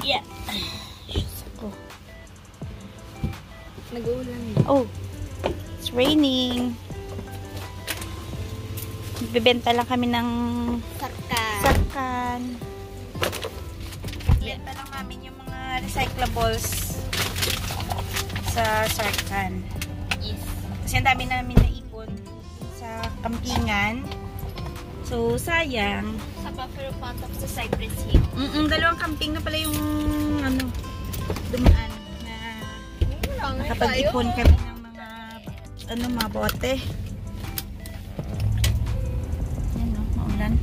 Yeah. Ako. Nag-uulan. Oh. It's raining. Bibenta lang kami ng sarkan. Bibenta lang namin yung mga recyclables sa sarkan. Yes. Kasi ang dami namin naipon sa kampingan. So, sayang. Sa Buffalo Pond of the Cypress Hill. Dalawang camping na pala yung ano, dumaan na nakapag-ipon kami ng mga mga bote. Yan o, maulan.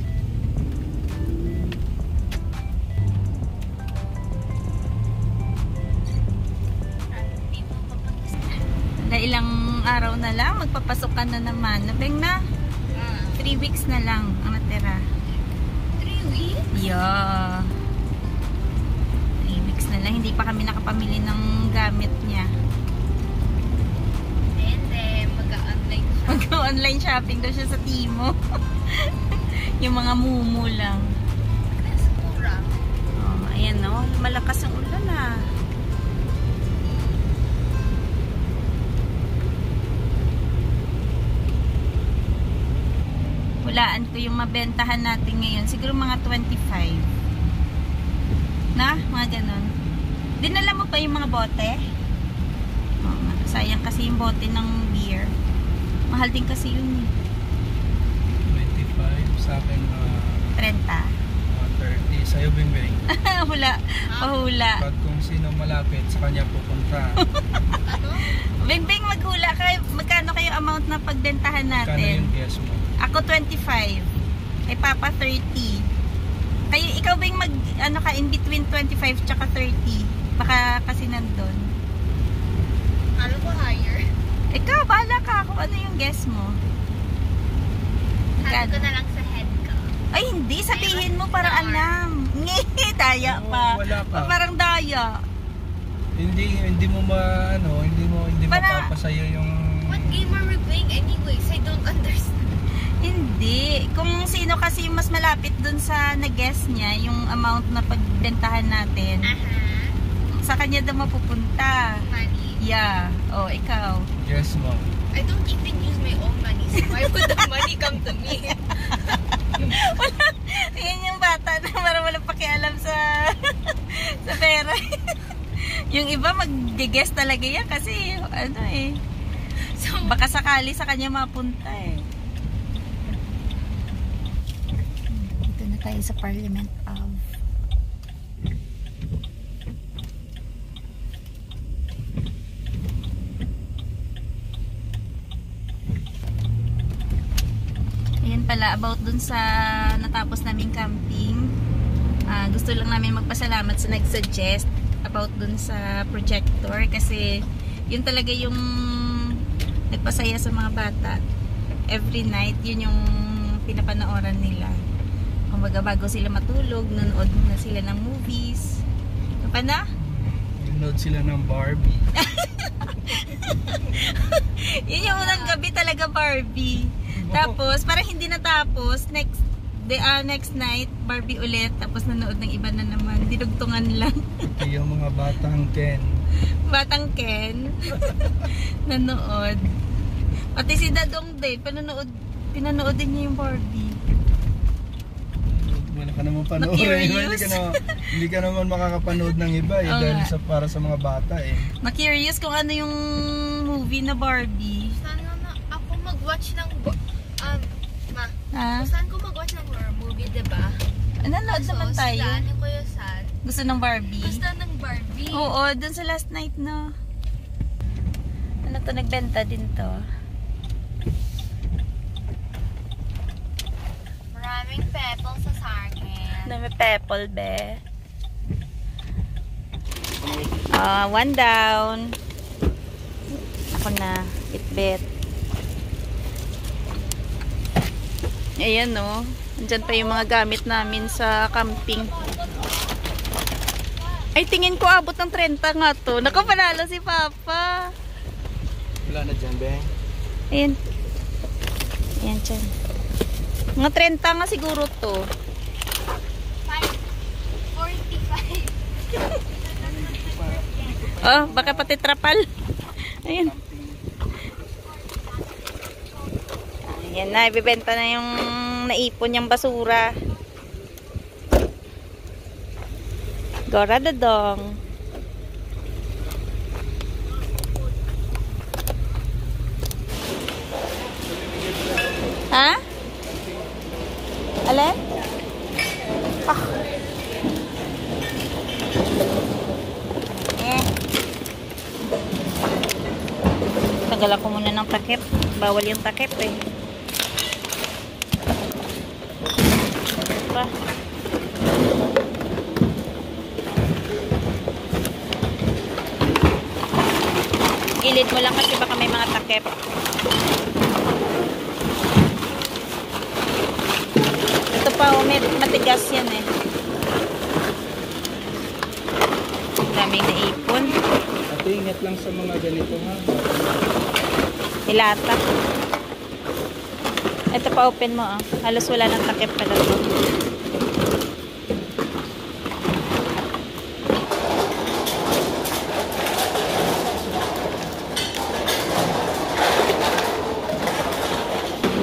Ilang araw na lang, magpapasok ka na naman. Nabeng na? 3 weeks na lang ang natira. 3 weeks? Yeah. 3 weeks na lang. Hindi pa kami nakapamili ng gamit niya. Then, mag-online shopping. Mag-online shopping daw siya sa Timo. Yung mga mumu lang. Nasura. Oh, ayan o. Malakas ang ulan ah. Hulaan ko yung mabentahan natin ngayon. Siguro mga 25. Na? Mga ganun. Dinala mo pa yung mga bote? Oh, sayang kasi yung bote ng beer. Mahal din kasi yun eh. 25 sa akin 30. 30. Sa'yo, Bingbing. Hula. Pahula. Pag kung sino malapit, sa kanya pupunta. Bingbing, maghula kayo. Magkano kayo amount na pagbentahan Kano natin? yung guess mo? Ako 25. Ay Papa 30. Kayo, ikaw ba yung in between 25 tsaka 30? Baka kasi nandun. Ano ko higher? Ikaw, bahala ka kung ano yung guess mo. Sabi ko na lang sa head ko. Ay, hindi. Sabihin mo para alam. Ngi, daya pa. Wala pa. Parang daya. Hindi mo mapapasaya yung... What game are we playing anyways? I don't understand. Hindi. Kung sino kasi mas malapit dun sa nag-guess niya, yung amount na pagbentahan natin, sa kanya daw mapupunta. Money. Yeah. Oh, ikaw. Guess mo. I don't even use my own money, so why would the money come to me? Wala. Yan yung bata na para walang pakialam sa sa pera. Yung iba mag-guess talaga yan kasi so, baka sakali sa kanya mapunta eh. Dito na tayo sa Parliament of ayan pala, about dun sa natapos naming camping. Gusto lang namin magpasalamat sa nag-suggest about dun sa projector kasi yun talaga yung nagpasaya sa mga bata. Every night yun yung pinapanooran nila. Kumbaga bago sila matulog, nanood na sila ng movies. Ano pa na? Nanood sila ng Barbie. Yun yung unang gabi talaga, Barbie. Tapos parang hindi natapos, next night Barbie ulit, tapos nanood ng iba na naman, dinugtungan lang. Yung mga batang Ken. Batang Ken nanood. Pati si Dadong Day pinanood din niya yung Barbie. Wala ka naman panoorin. Hindi ka naman makakapanood ng iba eh, dahil para sa mga bata eh. Na-curious kung ano yung movie na Barbie. Sana na ako mag-watch ng saan ko mag-watch ng horror movie, diba? Nanood naman tayo. Saan ko yung saan? Gusto ng Barbie? Gusto ng Barbie. Oo, dun sa last night, no? Ano to, nagbenta din to. Maraming pebbles sa sarkin. May pepple, be. One down. Ako na, bit-bit. Ayan, no? Andyan pa yung mga gamit namin sa camping. Ay, tingin ko abot ng 30 nga to. Nakapanalo si Papa. Wala na dyan, Beng. Ayan. Ayan, dyan. Mga 30 nga siguro to. 45. Oh, baka pati trapal. Ayun. Ayan na, ibibenta na yung naipon niyang basura. Gora Dodong. Ha? Alin? Ah. Tagalan ko muna ng takip. Bawal yung takip eh. Pa. Gilid mo lang kasi baka may mga takip. Ito pa, matigas yan eh. Daming naipon. Ate, ingat lang sa mga ganito ha. Ilata. Ito pa, open mo ah. Halos wala ng takip pala to.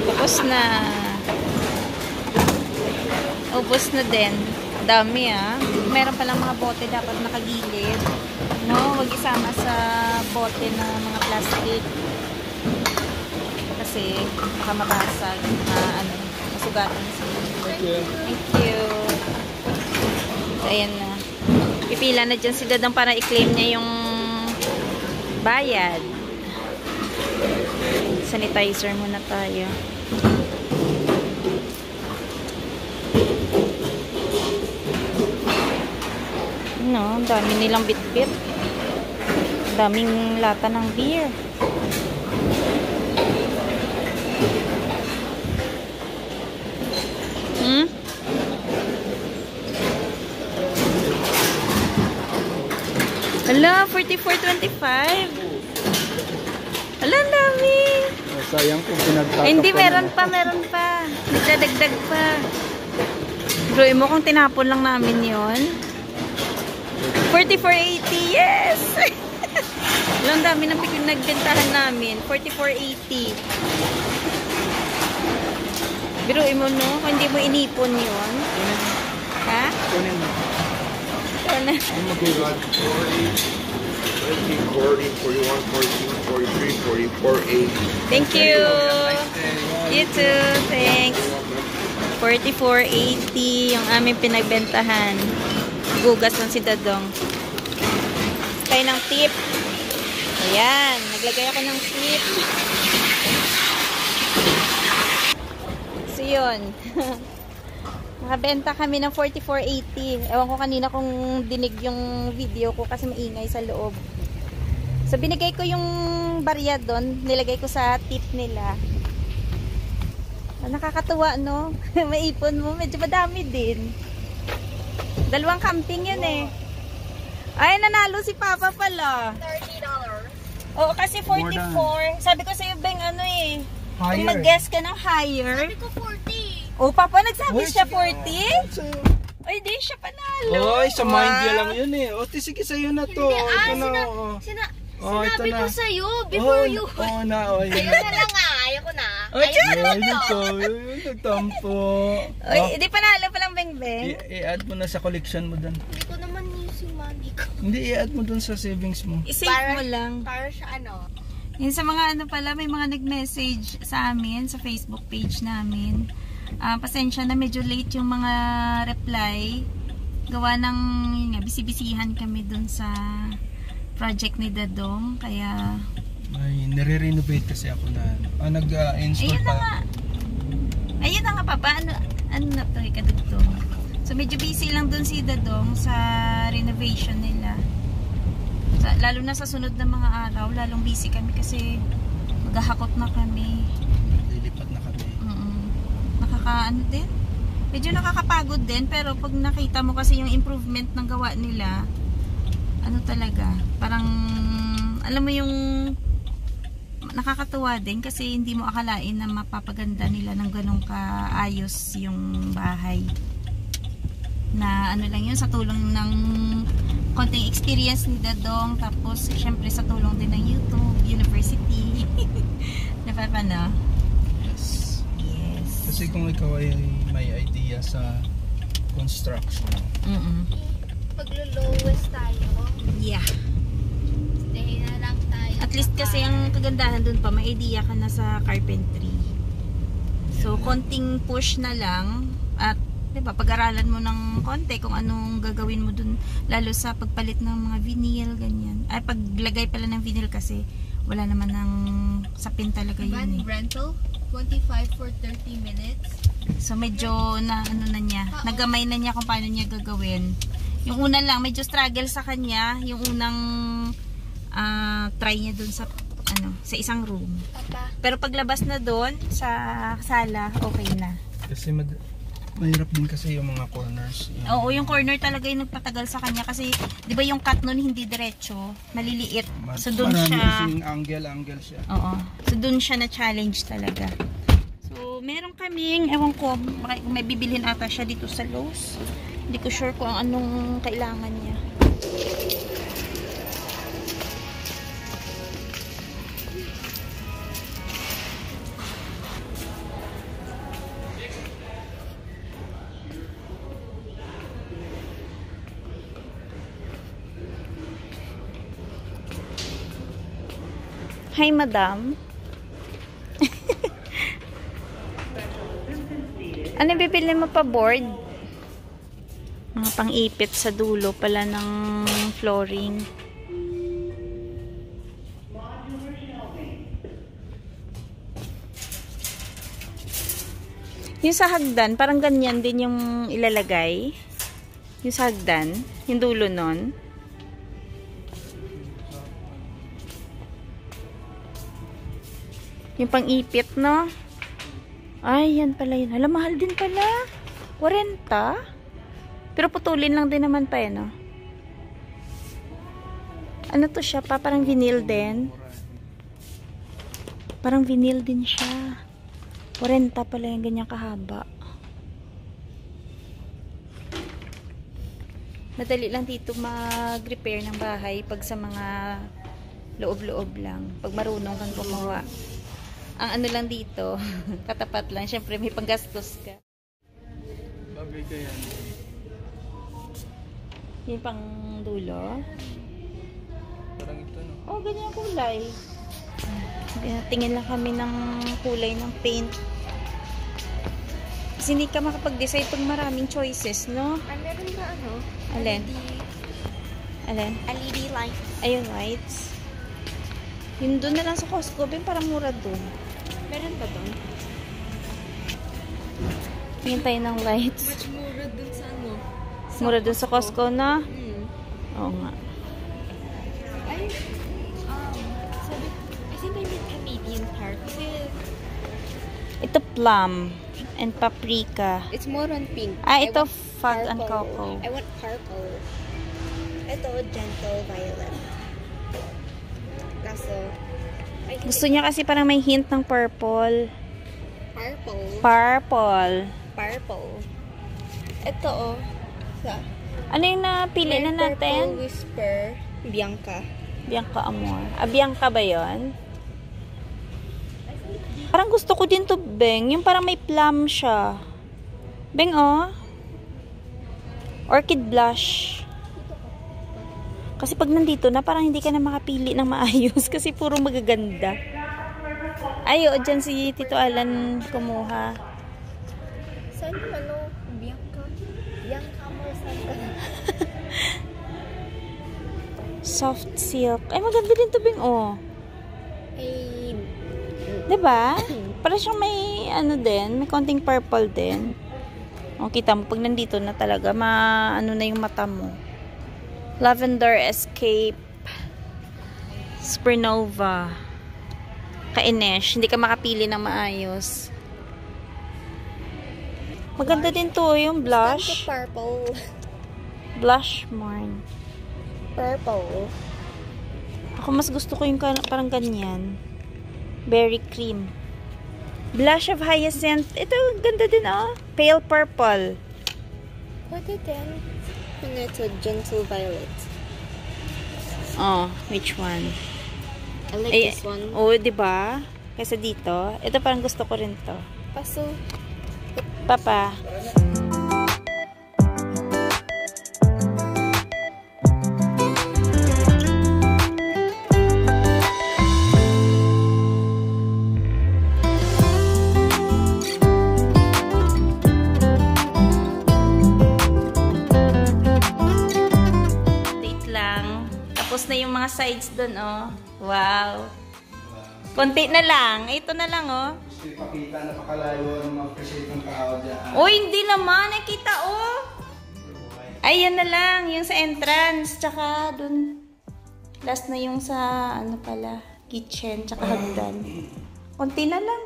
Tapos na. Ubos na din. Dami ah. Meron palang mga bote dapat nakagilid. No, wag isama sa bote ng mga plastic. Kasi baka mabasag. Masugatan sila. Thank you. Thank you. So, ayan na. Pipila na dyan si Dadang para i-claim niya yung bayad. Sanitizer muna tayo. No, ang dami nilang bitbit. Daming lata ng beer. Hala, 44.25. Hala, ang dami. Sayang kung pinagtatak. Hindi, meron pa. Nagdadagdag pa. Bro, mo kung tinapon lang namin yon. 44.80, yes! Ang dami ng nagbentahan namin. 44.80. Biruin mo, no? Kung hindi mo inipon yun. Ha? Kunin mo. Ito na. 40, 41, 42, 43, 44, 80. Thank you. You too. Thanks. 44.80 yung aming pinagbentahan. Gugas ng si Dadong. Kaya ng tip. Ayan. Naglagay ako ng tip. So yun. Nakabenta kami ng 44.80. Ewan ko kanina kung dinig yung video ko kasi maingay sa loob. So binigay ko yung barya doon. Nilagay ko sa tip nila. Nakakatuwa, no? Maipon mo. Medyo madami din. Dalawang camping yun eh. Ay, nanalo si Papa pala. $30. Oo, kasi 44. Sabi ko sa'yo, Beng, ano eh. Higher. Kung mag-guess ka ng higher. Sabi ko 40. Oh, Papa, nagsabi Uy, siya sige. 40? Ay, di siya panalo. Oy, sa mind niya Wow. lang yun eh. O, sige sa'yo na to. Hindi, Ito na. oh. Sinabi ito ko na. sa'yo before you. Oo na, o. Yun Ayun na. na lang ayoko na. Oh, Ayoko na. Yun ito. Yun, nagtampo. Oy, di panalo pa lang, Beng, Beng. I-add mo na sa collection mo dun. Hindi ko naman yung money ko. Hindi, i-add mo dun sa savings mo. I-save mo lang. Para siya ano. Yun sa mga ano pala, may mga nag-message sa amin, sa Facebook page namin. Pasensya na medyo late yung mga reply. Gawa ng, yun nga, bisibisihan kami dun sa project ni Dadong. Kaya, Ay, nire-renovate kasi ako na. Nag-install ayun na nga. pa. Ayun na nga, Papa. Ano na to, ikadugtong. So, medyo busy lang dun si Dadong sa renovation nila. Lalo na sa sunod na mga araw, lalong busy kami kasi maghahakot na kami. Lilipat na kami. Nakakaano din. Medyo nakakapagod din, pero pag nakita mo kasi yung improvement ng gawa nila, ano talaga, parang alam mo yung nakakatuwa din kasi hindi mo akalain na mapapaganda nila ng ganong kaayos yung bahay. Na ano lang yun, sa tulong ng konting experience ni Dadong, tapos syempre sa tulong din ng YouTube, University. Napapano? Yes. Yes. Kasi kung ikaw ay may idea sa construction, Paglo-lowest tayo. Yeah. Stay na lang tayo. At least kasi ang kagandahan dun pa, may idea ka na sa carpentry. So, konting push na lang at diba, pag-aralan mo ng konti kung anong gagawin mo dun, lalo sa pagpalit ng mga vinyl, ganyan. Ay, paglagay pala ng vinyl kasi wala naman ng sapin talaga yun Van eh. rental, 25 for 30 minutes. So, medyo na ano na niya, nagamay na niya kung paano niya gagawin. Yung una lang, medyo struggle sa kanya, yung unang try niya dun sa sa isang room. Papa. Pero paglabas na dun sa sala, okay na. kasi mahirap din kasi yung mga corners. Oo, yung corner talaga yung nagpatagal sa kanya kasi 'di ba yung cut nun hindi diretso, maliliit. So doon siya angle siya. Oo. So doon siya na challenge talaga. So meron kaming ewan ko, may bibilhin ata siya dito sa Lowe's. Hindi ko sure kung anong kailangan niya. Hi, madam. Ano bibili mo pa, board? Mga pang-ipit sa dulo pala ng flooring. Yung sa hagdan, parang ganyan din yung ilalagay. Yung sa hagdan, yung dulo nun. Yung pang-ipit, no? Ay, yan pala yun. Hala, mahal din pala. 40. Pero putulin lang din naman pa, no? Ano to siya pa? Parang vinyl din. Parang vinyl din siya. 40 pala yung ganyang kahaba. Madali lang dito mag-repair ng bahay pag sa mga loob-loob lang. Pag marunong kang gumawa. Ang ano lang dito, katapat lang. Siyempre, may panggastos ka. Bagay ka yan. Yung pang dulo. Parang ito, no? Oh, ganyan kulay. Tingin lang kami ng kulay ng paint. Kasi hindi ka makapag-decide pag maraming choices, no? Meron ba Alin? Alin? LED light. Ayun, lights. Yun doon na lang sa Costco, parang mura doon. Meron ba doon? Hintay ng lights. Much mura dun sa Mura doon sa Costco na? Oo nga. Ay, sabi, I think I need Canadian Park. Ito plum and paprika. It's more on pink. Ito fog and cocoa. I want purple. Ito, gentle violet. Kaso, Gusto niya kasi parang may hint ng purple. purple. Purple. Purple. Ito, oh. Ano yung napili na Purple natin? Whisper. Bianca. Bianca Amor. Bianca ba yun? Parang gusto ko din to, Beng. Yung parang may plum siya. Beng, oh. Orchid blush. Kasi pag nandito na, parang hindi ka na makapili ng maayos. Kasi puro magaganda. Ay, o, dyan si Tito Alan kumuha. Saan yung Bianca? Bianca Amor, saan ka? Soft silk. Ay, maganda din to, Beng, oh. Ay, Diba? Para siyang may ano din, may konting purple din. O, kita mo, pag nandito na talaga, ano na yung mata mo. Lavender Escape. Supernova. Kainesh. Hindi ka makapili ng maayos. Maganda din to, yung blush. purple. Blush morn. Purple. Ako mas gusto ko yung parang ganyan. Berry cream. Blush of hyacinth. Ito, ganda din, oh. Pale purple. Pwede din. Ito, gentle violet. Oh, which one? I like this one. Oh, diba? Kasi dito. Ito parang gusto ko rin to. Paso. Papa. Tapos na yung mga sides dun, oh. Wow. Konti na lang. Ito na lang, oh. Gusto ipakita, napakalayo ang mag-appreciate ng tao dyan. Oh, hindi naman. Nakita, oh. Ayan na lang. Yung sa entrance. Tsaka dun. Last na yung sa, ano pala, kitchen. Tsaka hagdan. Konti na lang.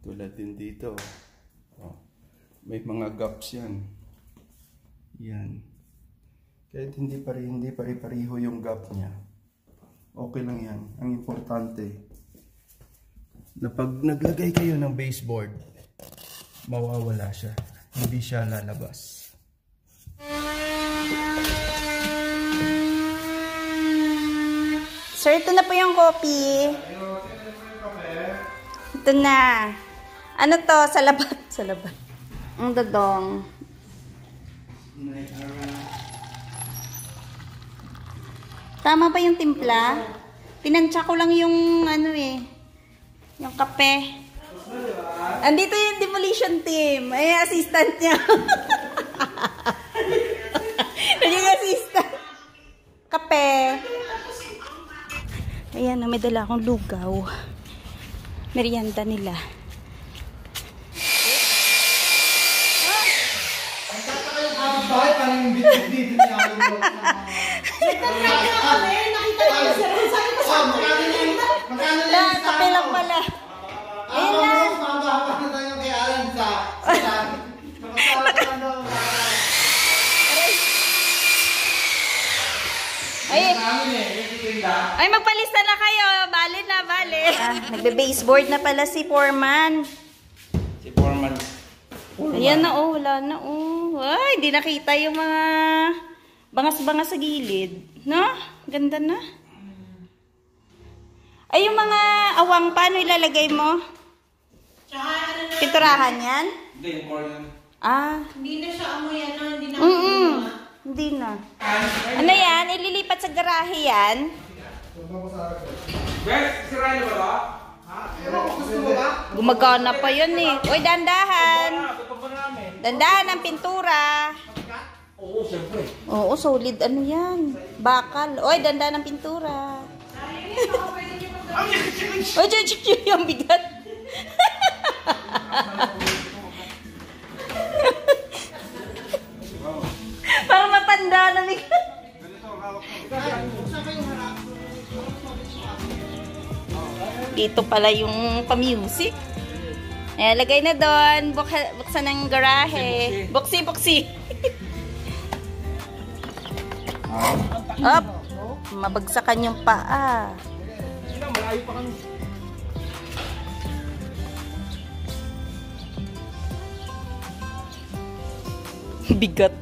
Tulad din dito. Oh. May mga gaps yan. Yan. Kahit hindi pare-pareho yung gap niya. Okay lang yan. Ang importante na pag naglagay kayo ng baseboard, mawawala siya. Hindi siya lalabas. Sir, ito na po yung coffee. Ito na. Ano to? Salabat. Salabat. Ang dodong. Tama ba yung timpla? Tinansya ko lang yung ano eh. Yung kape. Andito yung demolition team. Ay, assistant niya. Yung assistant. Kape. Ayan, may dala akong lugaw. Merienda nila. Bakit parang yung bit-bit niya ako mo? Kape lang pala. Ayun lang. Mababa na tayo kay Alan sa Ay, magpalista na kayo. Bale na, bale. Nagbe-baseboard na pala si Foreman. Si Foreman. Ayan na, oh. Wala na, oh. Ay, hindi nakita yung mga bangas-bangas sa gilid. No? Ganda na. Ay, yung mga awang, paano ilalagay mo? Pinturahan yan? Hindi, yung corner. Ah. Hindi na siya amoy ano, hindi na Hindi na. Ano yan? Ililipat sa garahe yan? Bes, sirahin mo ba? Gusto mo ba? Gumagana pa yun eh. Uy, dandahan. Dandahan ang pintura. Oo, siyempre. Oo, solid. Ano yan? Bakal. Uy, dandahan ang pintura. Uy, yung bigat. Parang matanda na bigat. Dito pala yung pa-music. Ayan, lagay na doon. Buksan ng garahe. Buksi. Up. Mabagsakan yung paa. Malayo pa kami. Bigat.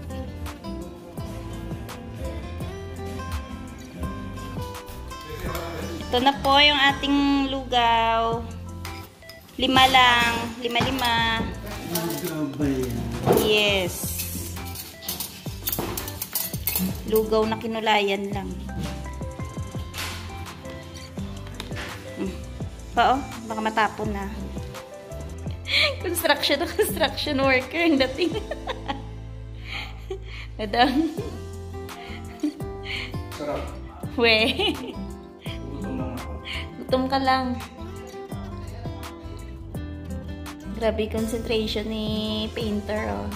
Ito na po yung ating lugaw. 5 lang. 5. Yes. Lugaw na kinulayan lang. Pa, oh. Baka matapon na. Construction worker ang dating. Madam. Sarap. We. Gutom lang ako. Gutom ka lang. Grabe concentration ni painter, oh.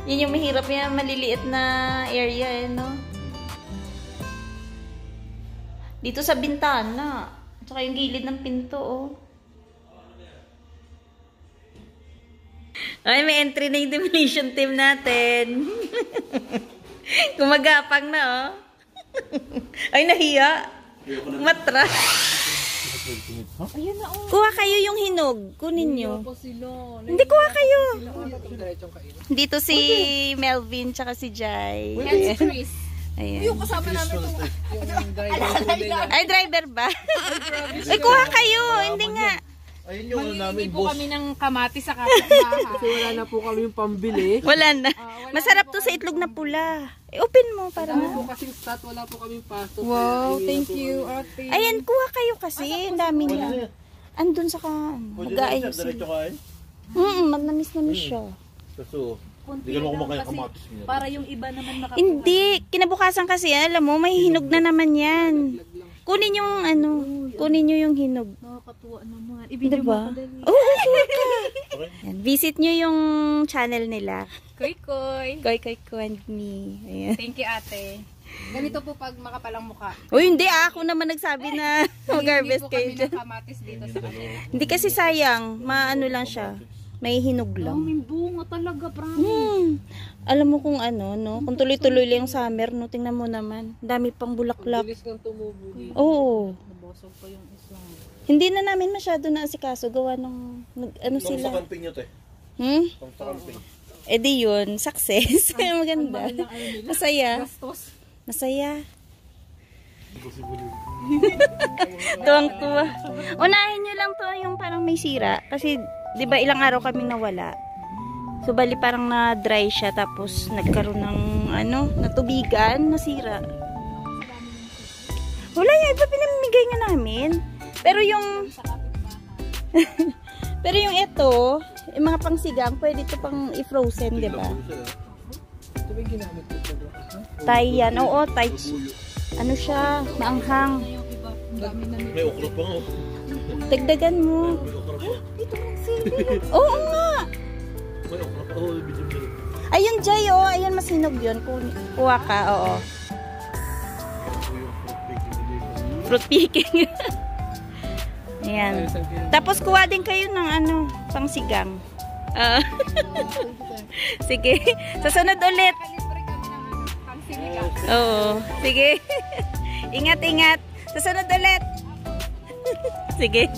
Yun yung mahirap niya, maliliit na area, eh, no? Dito sa bintana. Tsaka yung gilid ng pinto, oh. Ay, may entry na yung demolition team natin. Gumagapang na, oh. Ay, nahiya. Matras. Ayun na, oh. Kuha kayo yung hinog. Kunin nyo. Ako sila. Hindi, kuha kayo. Diretsong kain. Dito si Melvin tsaka si Jai. Yes, Chris. Ayan. Yung kasama namin itong... Yung driver. Ay, driver ba? Ay, kuha kayo. Hindi nga. Ayun yung ano namin, Mamimili po boss. kami ng kamati sa kapitbahay. Kasi wala na po kami yung pambili. Wala na. Masarap to sa itlog na pula. Open mo para Wala po na. kasing stat, wala po kami pasok. Wow, thank you, Ate. Ayan, kuha kayo kasi. Ang dami niya. Andun sa mag-aayos. kain? Manamis-namis siya. Kaso, hindi ka naman kumakain kamatis niya. Para yung iba naman makakuha. Hindi. Kinabukasan kasi, alam mo, may hinog na naman yan. Kunin yung kunin nyo yung hinog. Nakakatuwa naman. I-video Diba? mo ko dali. Oo, kuha ka. Yan. Visit nyo yung channel nila. Koy-koy. Koy Koy Ko and me. Ayan. Thank you, Ate. Ganito po pag makapalang mukha. Uy, hindi ako naman nagsabi na mag-harvest Hindi po kayo kami dyan. ng kamatis dito sa kanila. Hindi kasi sayang. Maano lang siya. May hinog lang. May bunga talaga, promise. Alam mo kung ano, no? Kung tuloy-tuloy lang yung summer, no? Tingnan mo naman. Dami pang bulaklak. Bilis kang tumubo dito. Oo. Nabosog pa yung isang. Hindi na namin masyado na asikaso. Gawa ng, ano Sa sila. camping nyo, te. Sa camping. Eh di yun, success. Maganda. Masaya. Gastos. Masaya. Tuwang-tuwa. Unahin nyo lang to yung parang may sira. Kasi, di ba ilang araw kaming nawala. So, bali parang na-dry siya. Tapos, nagkaroon ng, natubigan, nasira. Wala yan. Iba pinamimigay nga namin. Pero yung, pero yung ito, yung mga pangsigang, pwede ito pang i-frozen, di ba? Ito ba yung ginamit ko po bro? Thai yan. Oo, Thai. Ano siya? Maanghang. May okra pa nga. Dagdagan mo. May okra pa. Dito ang sili. Oo nga. May okra pa. Oo, video. Ayun, Jay, oh. Ayun, mas hinog yun. Kuha ka, oo. Fruit picking. Ayan. Tapos kuha din kayo ng pangsigang. Sige. Sasunod ulit. Kalibre kami ng pansiliga. Oo. Sige. Ingat-ingat. Sasunod ulit. Sige.